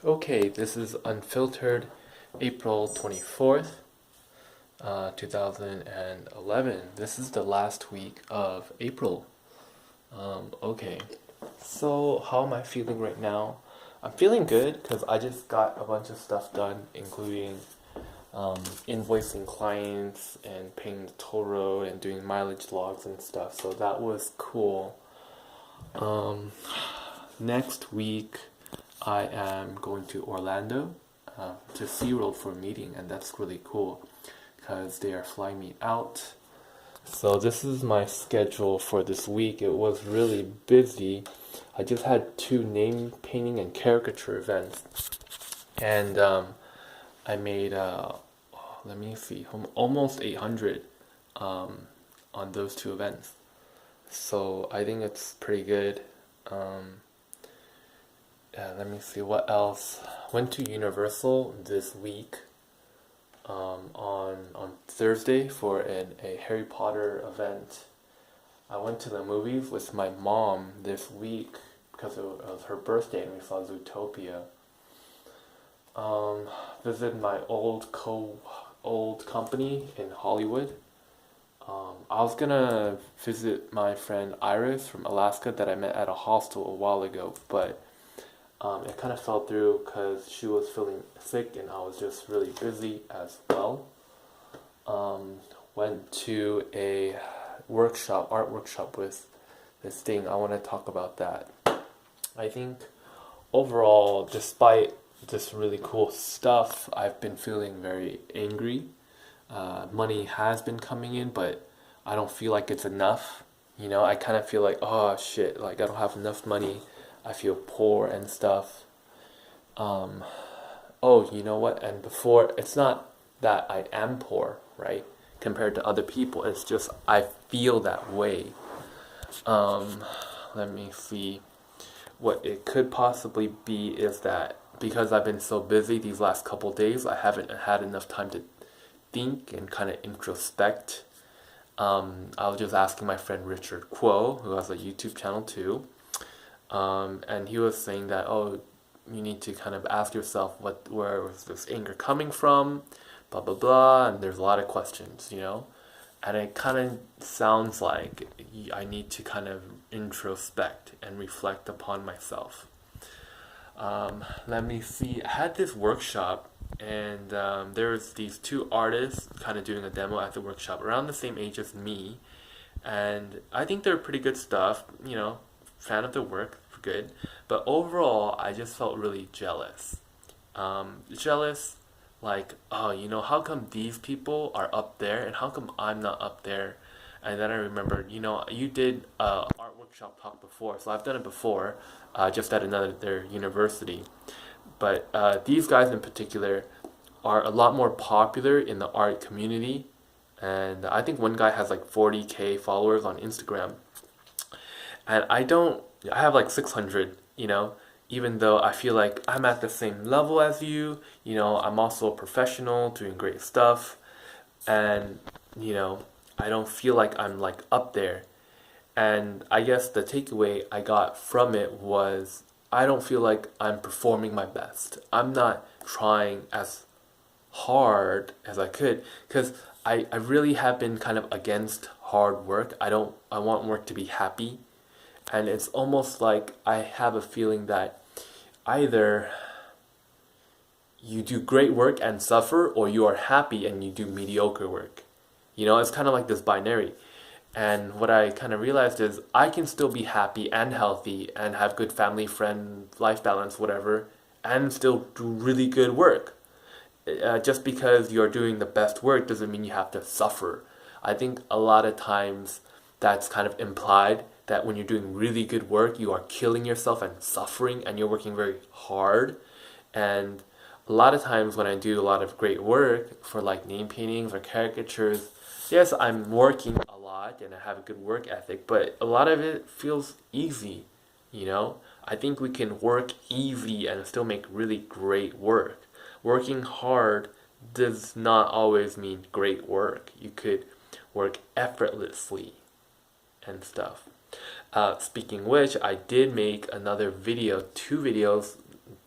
Okay, this is Unfiltered, April 24th, 2011. This is the last week of April. Okay, so how am I feeling right now? I'm feeling good because I just got a bunch of stuff done, including invoicing clients and paying the toll road and doing mileage logs and stuff. So that was cool. Um, Next week, I am going to Orlando to SeaWorld for a meeting, and that's really cool because they are flying me out. So, this is my schedule for this week. It was really busy. I just had two name painting and caricature events, and I made, let me see, almost 800 um, on those two events. So, I think it's pretty good. Um, Let me see what else. Went to Universal this week on Thursday for a Harry Potter event. I went to the movies with my mom this week because it was her birthday and we saw Zootopia. Um, Visited my old company in Hollywood. I was gonna visit my friend Iris from Alaska that I met at a hostel a while ago, but it kind of fell through because she was feeling sick and I was just really busy as well. Um, Went to a art workshop with this thing. I want to talk about that. I think overall, despite this really cool stuff, I've been feeling very angry. Money has been coming in, but I don't feel like it's enough. I kind of feel like, oh shit, like I don't have enough money. I feel poor and stuff. Um, oh, you know what? And before, it's not that I am poor, right? Compared to other people, it's just I feel that way. Um, Let me see. What it could possibly be is that because I've been so busy these last couple days, I haven't had enough time to think and kind of introspect. I was just asking my friend Richard Kuo, who has a YouTube channel too, and he was saying that, oh, you need to kind of ask yourself where was this anger coming from, blah blah blah, and there's a lot of questions. And it kind of sounds like I need to kind of introspect and reflect upon myself. Let me see. I had this workshop, and there's these two artists kind of doing a demo at the workshop, around the same age as me, and I think they're pretty good stuff. Fan of their work, good. But overall, I just felt really jealous. Jealous, like, oh, how come these people are up there and how come I'm not up there? And then I remembered, you did art workshop talk before, so I've done it before, just at another university. But these guys in particular are a lot more popular in the art community, and I think one guy has like 40K followers on Instagram, and I have like 600, even though I feel like I'm at the same level as you. I'm also a professional doing great stuff, and you know I don't feel like I'm like up there. And I guess the takeaway I got from it was I don't feel like I'm performing my best. I'm not trying as hard as I could because I really have been kind of against hard work. I want work to be happy, and it's almost like I have a feeling that either you do great work and suffer, or you are happy and you do mediocre work. It's kind of like this binary. And what I kind of realized is I can still be happy and healthy and have good family, friend, life balance, whatever, and still do really good work. Just because you're doing the best work doesn't mean you have to suffer. I think a lot of times that's kind of implied that when you're doing really good work, you are killing yourself and suffering and you're working very hard. And a lot of times when I do a lot of great work for like name paintings or caricatures, yes, I'm working a lot and I have a good work ethic, but a lot of it feels easy, you know? I think we can work easy and still make really great work. Working hard does not always mean great work. You could work effortlessly and stuff. Speaking which, I did make another video, two videos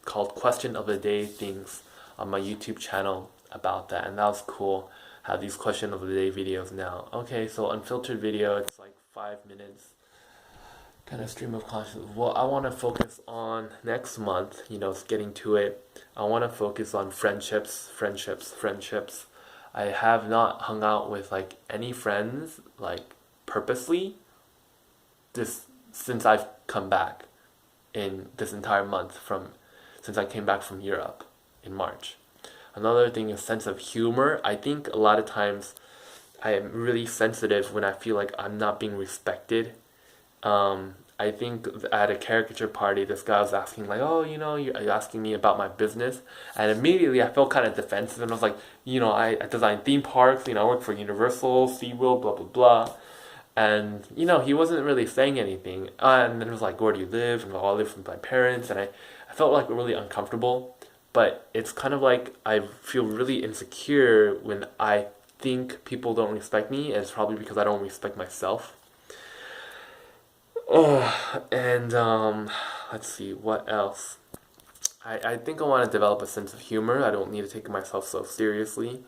called Question of the Day things on my YouTube channel about that, and that was cool. Have these Question of the Day videos now. Okay, so unfiltered video, it's like 5 minutes. Kind of stream of consciousness. Well, I want to focus on next month, getting to it. I want to focus on friendships. I have not hung out with like any friends like purposely this since I've come back in this entire month since I came back from Europe in March. Another thing is sense of humor. I think a lot of times I am really sensitive when I feel like I'm not being respected. I think at a caricature party, this guy was asking like, "Oh, you're asking me about my business," and immediately I felt kind of defensive, and I was like, I design theme parks. I work for Universal, SeaWorld, blah blah blah, and he wasn't really saying anything. And then it was like, "Where do you live?" And I live with my parents, and I felt like really uncomfortable. But it's kind of like I feel really insecure when I think people don't respect me, and it's probably because I don't respect myself. Oh, and let's see, what else? I think I want to develop a sense of humor. I don't need to take myself so seriously.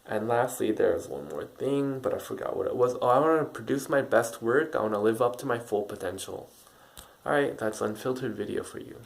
And lastly, there's one more thing, but I forgot what it was. Oh, I want to produce my best work. I want to live up to my full potential. Alright, that's unfiltered video for you.